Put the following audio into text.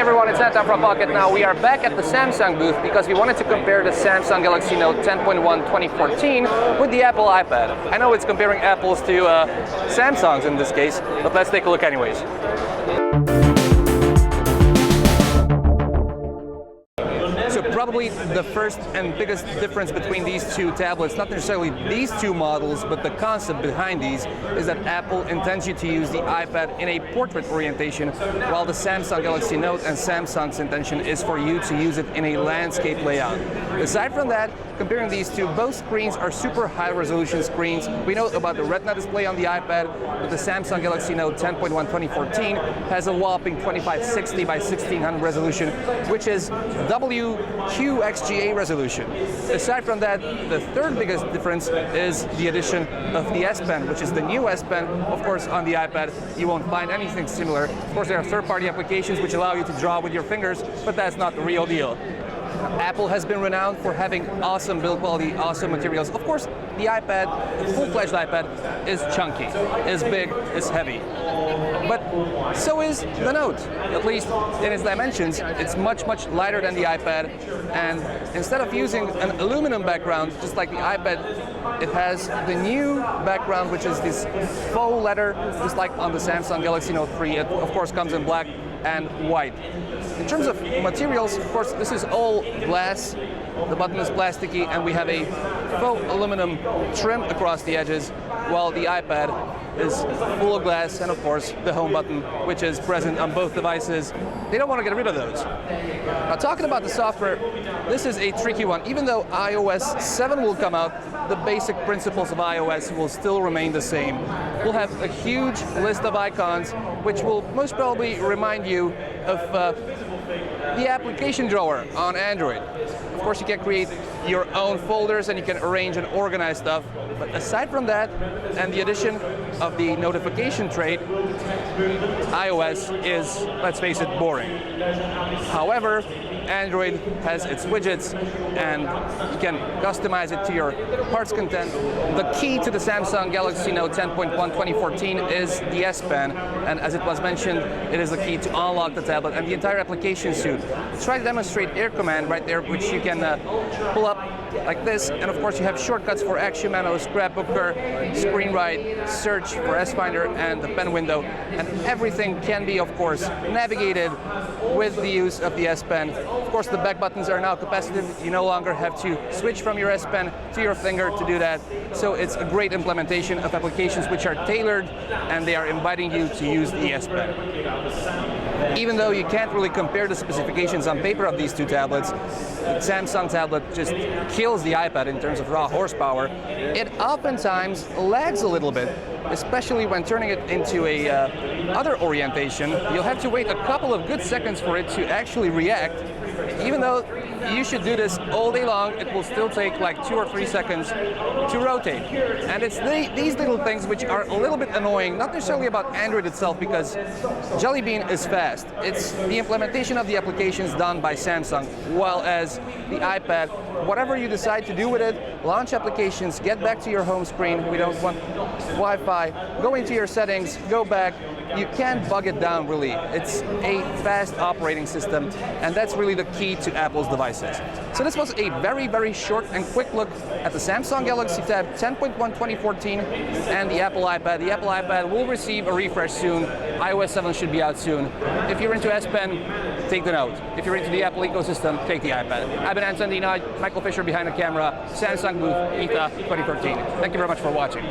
everyone, it's Nata from Pocket. Now we are back at the Samsung booth because we wanted to compare the Samsung Galaxy Note 10.1 2014 with the Apple iPad. I know it's comparing apples to Samsungs in this case, but let's take a look anyways. So probably the first and biggest difference between these two tablets, not necessarily these two models, but the concept behind these, is that Apple intends you to use the iPad in a portrait orientation, while the Samsung Galaxy Note and Samsung's intention is for you to use it in a landscape layout. Aside from that, comparing these two, both screens are super high resolution screens. We know about the Retina display on the iPad, but the Samsung Galaxy Note 10.1 2014 has a whopping 2560 by 1600 resolution, which is WQXGA resolution. Aside from that, the third biggest difference is the addition of the S Pen, which is the new S Pen. Of course, on the iPad, you won't find anything similar. Of course, there are third-party applications which allow you to draw with your fingers, but that's not the real deal. Apple has been renowned for having awesome build quality, awesome materials. Of course, the iPad, the full-fledged iPad, is chunky, is big, is heavy. But so is the Note. At least in its dimensions, it's much lighter than the iPad. And instead of using an aluminum background, just like the iPad, it has the new background, which is this faux leather, just like on the Samsung Galaxy Note 3. It, of course, comes in black and white. In terms of materials, of course, this is all glass. The button is plasticky, and we have a faux aluminum trim across the edges, while the iPad is full of glass, and of course the home button, which is present on both devices. They don't want to get rid of those. Now, talking about the software, this is a tricky one. Even though iOS 7 will come out, the basic principles of iOS will still remain the same. We'll have a huge list of icons, which will most probably remind you of the application drawer on Android. Of course, you can create your own folders and you can arrange and organize stuff. But aside from that, and the addition of the notification tray, iOS is, let's face it, boring. However, Android has its widgets and you can customize it to your heart's content. The key to the Samsung Galaxy Note 10.1 2014 is the S Pen, and as it was mentioned, it is the key to unlock the tablet and the entire application suite. Try to demonstrate Air Command right there, which you can pull up like this, and of course you have shortcuts for Action Menu, Scrapbooker, Screen Write, Search for S-Finder, and the pen window, and everything can be, of course, navigated with the use of the S Pen. Of course, the back buttons are now capacitive. You no longer have to switch from your S Pen to your finger to do that. So it's a great implementation of applications which are tailored, and they are inviting you to use the S Pen. Even though you can't really compare the specifications on paper of these two tablets, the Samsung tablet just kills the iPad in terms of raw horsepower. It oftentimes lags a little bit, especially when turning it into a other orientation. You'll have to wait a couple of good seconds for it to actually react. Even though you should do this all day long, it will still take like 2 or 3 seconds to rotate. And it's these little things which are a little bit annoying, not necessarily about Android itself, because Jelly Bean is fast. It's the implementation of the applications done by Samsung, while as the iPad, whatever you decide to do with it, launch applications, get back to your home screen. We don't want Wi-Fi. Go into your settings, go back. You can't bug it down, really. It's a fast operating system, and that's really the key to Apple's devices. So this was a very short and quick look at the Samsung Galaxy Tab 10.1 2014 and the Apple iPad. The Apple iPad will receive a refresh soon. iOS 7 should be out soon. If you're into S Pen, take the Note. If you're into the Apple ecosystem, take the iPad. I've been Anton Dina, Michael Fisher behind the camera, Samsung booth, IFA 2013. Thank you very much for watching.